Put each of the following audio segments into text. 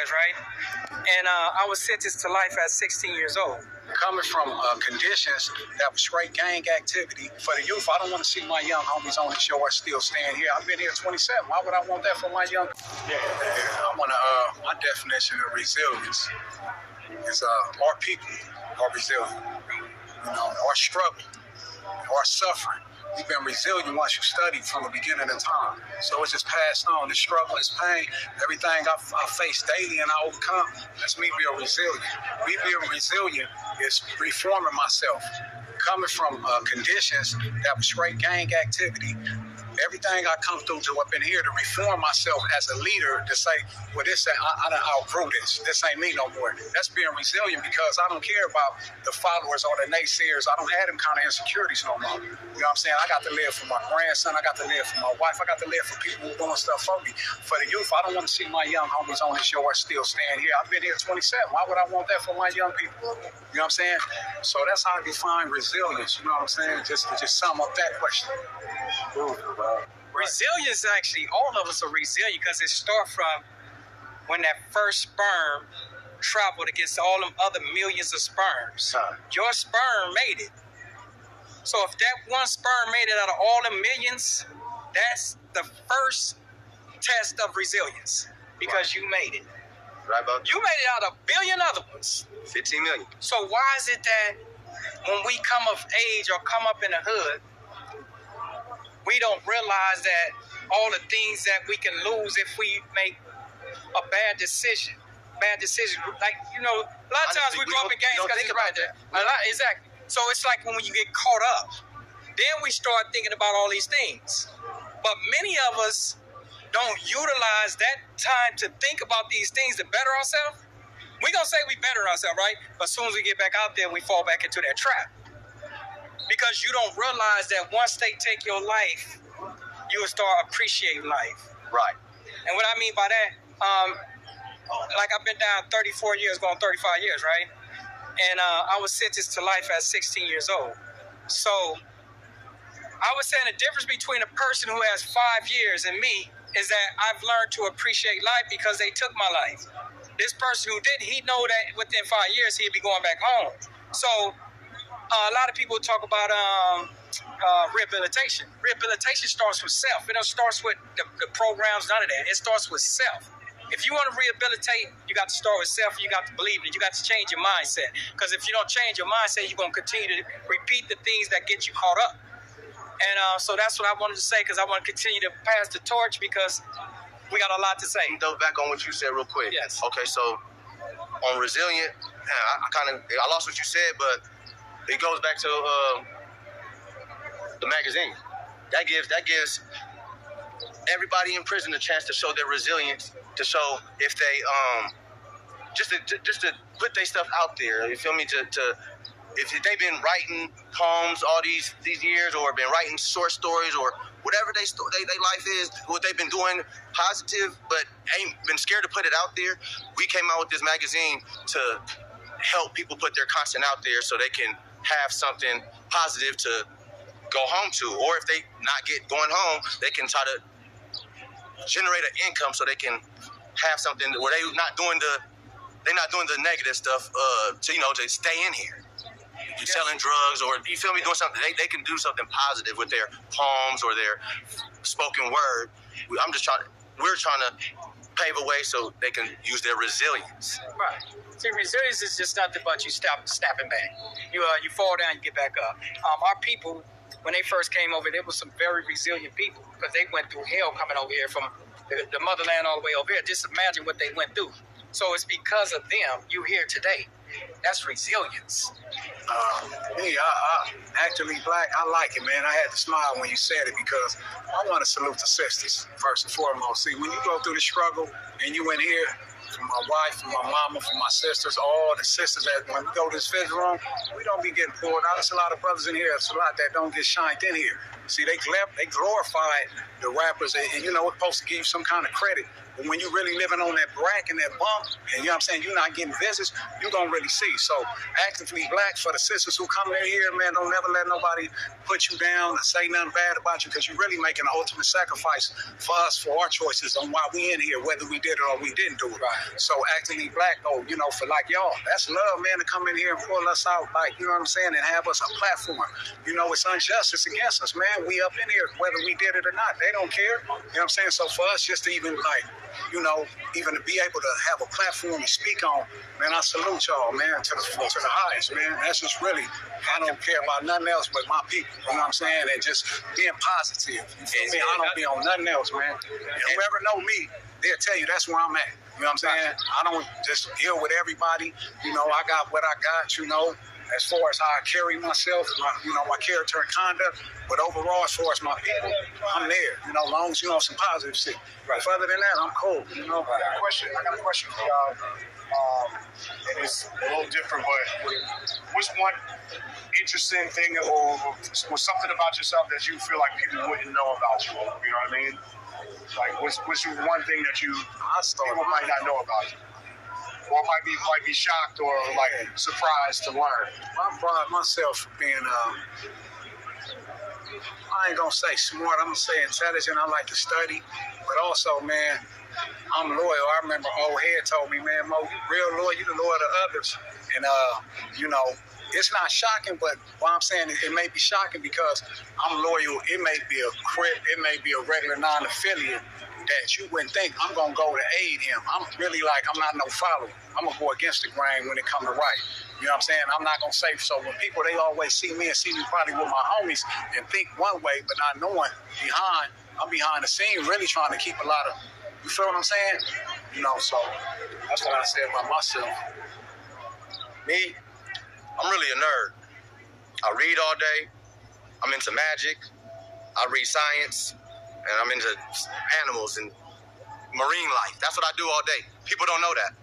years, right? And I was sentenced to life at 16 years old. Coming from conditions that was straight gang activity for the youth, I don't want to see my young homies on the shore still staying here. I've been here 27. Why would I want that for my young? I want to. My definition of resilience is our people are resilient. Our struggle, our suffering. We've been resilient once you study from the beginning of time. So it's just passed on. The struggle, it's pain, everything I face daily and I overcome. That's me being resilient. Me being resilient is reforming myself. Coming from conditions that was straight gang activity, everything I come through to up in here to reform myself as a leader to say, well, I done outgrew this. This ain't me no more. That's being resilient because I don't care about the followers or the naysayers. I don't have them kind of insecurities no more. You know what I'm saying? I got to live for my grandson. I got to live for my wife. I got to live for people who are doing stuff for me. For the youth, I don't want to see my young homies on this shore still staying here. I've been here 27. Why would I want that for my young people? You know what I'm saying? So that's how I define resilience. You know what I'm saying? Just to sum up that question. Resilience, actually, all of us are resilient because it starts from when that first sperm traveled against all them other millions of sperms. Your sperm made it. So if that one sperm made it out of all the millions, that's the first test of resilience because you made it. Right, Bob? You made it out of a billion other ones. 15 million. So why is it that when we come of age or come up in the hood, we don't realize that all the things that we can lose if we make a bad decision. Like, a lot of times we grow up in gangs because it's right there. Exactly. So it's like when you get caught up, then we start thinking about all these things. But many of us don't utilize that time to think about these things to better ourselves. We're going to say we better ourselves, right? But as soon as we get back out there, we fall back into that trap. Because you don't realize that once they take your life, you will start appreciating life. Right. And what I mean by that, like I've been down 34 years, going 35 years, right? And I was sentenced to life at 16 years old. So I was saying the difference between a person who has 5 years and me is that I've learned to appreciate life because they took my life. This person who didn't, he know that within 5 years he'd be going back home. So a lot of people talk about rehabilitation. Rehabilitation starts with self. It don't start with the programs, none of that. It starts with self. If you want to rehabilitate, you got to start with self. You got to believe it. You got to change your mindset. Because if you don't change your mindset, you're going to continue to repeat the things that get you caught up. And so that's what I wanted to say because I want to continue to pass the torch because we got a lot to say. Double back on what you said real quick. Yes. Okay, so on resilient, I lost what you said, but it goes back to the magazine. That gives everybody in prison a chance to show their resilience, to show if they just to put their stuff out there. You feel me? If they've been writing poems all these years, or been writing short stories, or whatever they life is, what they've been doing positive, but ain't been scared to put it out there. We came out with this magazine to help people put their content out there so they can have something positive to go home to, or if they not get going home, they can try to generate an income so they can have something where they're not doing the negative stuff to stay in here. You selling drugs, or you feel me, doing something, they can do something positive with their poems or their spoken word. We're trying to pave a way so they can use their resilience. Right. See, resilience is just nothing but you snapping back. You fall down, you get back up. Our people, when they first came over, there was some very resilient people because they went through hell coming over here from the motherland all the way over here. Just imagine what they went through. So it's because of them you here today. That's resilience. Me, I actually black. I like it, man. I had to smile when you said it because I want to salute the sisters first and foremost. See, when you go through the struggle and you in here, from my wife, from my mama, from my sisters, all the sisters that when we go to this fifth room, we don't be getting poured out. There's a lot of brothers in here. There's a lot that don't get shined in here. See, they glorified the rappers, and it's supposed to give you some kind of credit. But when you're really living on that brack and that bump, and you know what I'm saying, you're not getting visits, you're going to really see. So Actively Black, for the sisters who come in here, man, don't never let nobody put you down or say nothing bad about you, because you're really making an ultimate sacrifice for us, for our choices on why we in here, whether we did it or we didn't do it. Right. So Actively Black, though, you know, for like y'all, that's love, man, to come in here and pull us out, like, you know what I'm saying, and have us a platform. You know, it's unjust, it's against us, man. We up in here, whether we did it or not. They don't care. You know what I'm saying? So for us, just to even, like, you know, even to be able to have a platform to speak on, man, I salute y'all, man, to the highest, man. That's just really, I don't care about nothing else but my people, you know what I'm saying? And just being positive. You feel me? I don't be on nothing else, man. And whoever know me, they'll tell you that's where I'm at. You know what I'm saying? I don't just deal with everybody. You know, I got what I got, you know, as far as how I carry myself, my character and conduct. But overall, as far as my people, I'm there. You know, as long as you know some positive shit. Right. But other than that, I'm cool. You know. I got a question for y'all. And it's a little different, but what's one interesting thing or something about yourself that you feel like people wouldn't know about you? You know what I mean? Like, what's one thing that people might not know about you? Or might be shocked or like surprised to learn. I pride myself for being I ain't gonna say smart, I'm gonna say intelligent. I like to study, but also, man, I'm loyal. I remember old head told me, man, Mo, you real loyal, you the loyal to others. And you know, it's not shocking, but what I'm saying, it may be shocking because I'm loyal. It may be a crip, it may be a regular non-affiliate that you wouldn't think I'm gonna go to aid him. I'm really like, I'm not no follower. I'm gonna go against the grain when it comes to right. You know what I'm saying? I'm not gonna say, so when people, they always see me and see me probably with my homies and think one way, but not knowing I'm behind the scene really trying to keep a lot of, you feel what I'm saying? You know, so that's what I say about myself. Me, I'm really a nerd. I read all day. I'm into magic. I read science. And I'm into animals and marine life. That's what I do all day. People don't know that.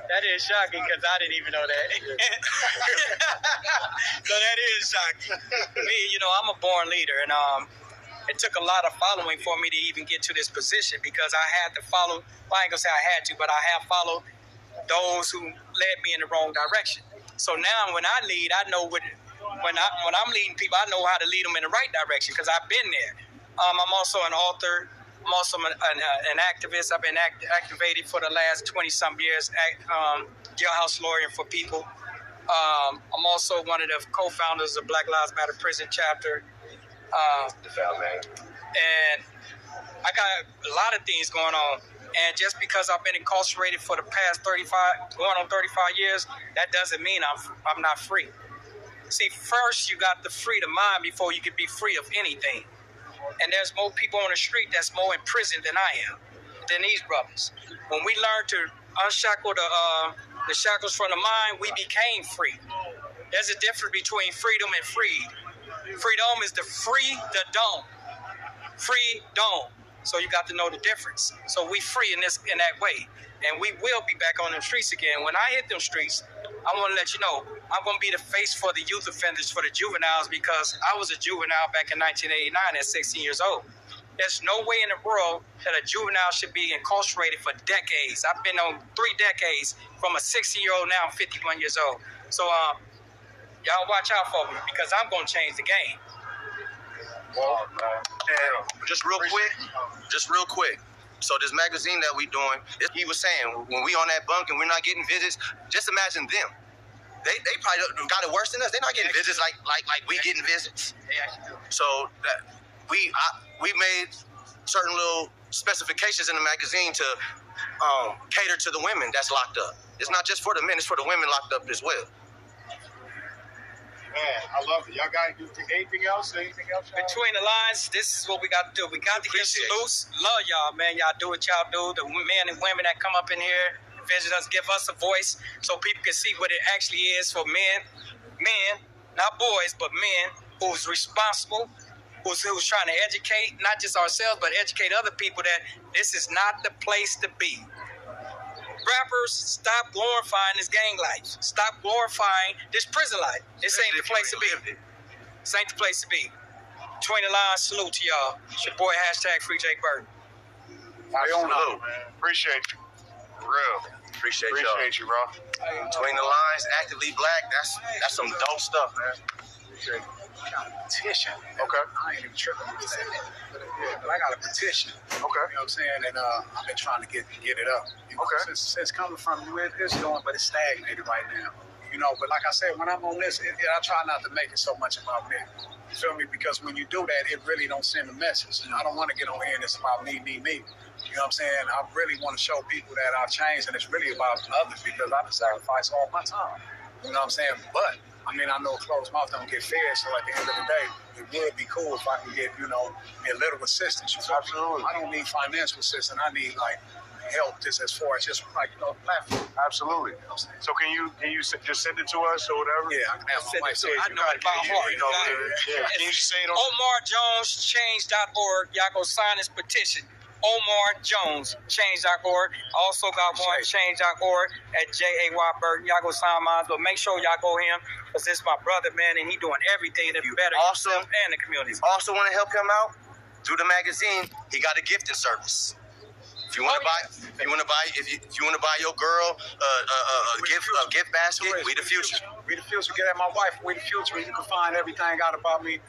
That is shocking because I didn't even know that. So that is shocking. Me, you know, I'm a born leader, and it took a lot of following for me to even get to this position because I had to follow. Well, I ain't gonna say I had to, but I have followed those who led me in the wrong direction. So now when I lead, I know when I'm leading people, I know how to lead them in the right direction because I've been there. I'm also an author. I'm also an activist. I've been activated for the last 20-some years, jailhouse lawyer for people. I'm also one of the co-founders of Black Lives Matter Prison Chapter. And I got a lot of things going on. And just because I've been incarcerated for the past 35 years, that doesn't mean I'm not free. See, first you got the freedom of mind before you can be free of anything. And there's more people on the street that's more in prison than I am, than these brothers. When we learned to unshackle the shackles from the mind, we became free. There's a difference between freedom and freed. Freedom is the free, the don't. Free, don't. So you got to know the difference. So we free in that way. And we will be back on the streets again. When I hit them streets, I want to let you know, I'm going to be the face for the youth offenders, for the juveniles, because I was a juvenile back in 1989 at 16 years old. There's no way in the world that a juvenile should be incarcerated for decades. I've been on 3 decades from a 16-year-old, now I'm 51 years old. So y'all watch out for me because I'm going to change the game. Well, and just real quick. So this magazine that we doing, he was saying, when we on that bunk and we're not getting visits, just imagine them. They probably got it worse than us. They're not getting visits like we getting visits. So we made certain little specifications in the magazine to cater to the women that's locked up. It's not just for the men, it's for the women locked up as well. Man, I love it. Y'all got anything else? Between the lines, this is what we got to do. We got to get loose. Love y'all, man. Y'all do what y'all do. The men and women that come up in here, visit us, give us a voice so people can see what it actually is for men, not boys, but men who's responsible, who's trying to educate, not just ourselves, but educate other people that this is not the place to be. Rappers, stop glorifying this gang life. Stop glorifying this prison life. This ain't the place to be. This ain't the place to be. Between the lines, salute to y'all. It's your boy, #FreeJakeBurton. Absolutely. Appreciate you. Real. Appreciate you, bro. Between the lines, actively black. That's some dope stuff, man. Petition. Okay. I ain't even tripping with that. But I got a petition. Okay. You know what I'm saying? And I've been trying to get it up. You know, Okay. Since coming from you, it's going, but it's stagnated right now. You know, but like I said, when I'm on this, I try not to make it so much about me. You feel me? Because when you do that, it really don't send a message. I don't want to get on here and it's about me. You know what I'm saying? I really want to show people that I've changed, and it's really about others because I've sacrificed all my time. You know what I'm saying? But, I mean, I know closed mouth don't get fed, so at the end of the day, it would be cool if I can get, a little assistance. You feel me? Absolutely. I don't need financial assistance. I need, help just as far as just, platform. Absolutely. You know what I'm saying? So can you just send it to us or whatever? Yeah, I can have my wife say it. I know it by heart. Can you say it on? OmarJonesChange.org. Y'all go sign this petition. OmarJonesChange.org. Also got one, change.org at J.A.Y. Burton. Y'all go sign mine, but make sure y'all go him because this is my brother, man, and he doing everything to better himself and the community. Also want to help him out through the magazine. He got a gifting service. If you want to buy, if you want to buy your girl a gift basket, We the Future. We the Future. Get at my wife. We the Future. You can find everything out about me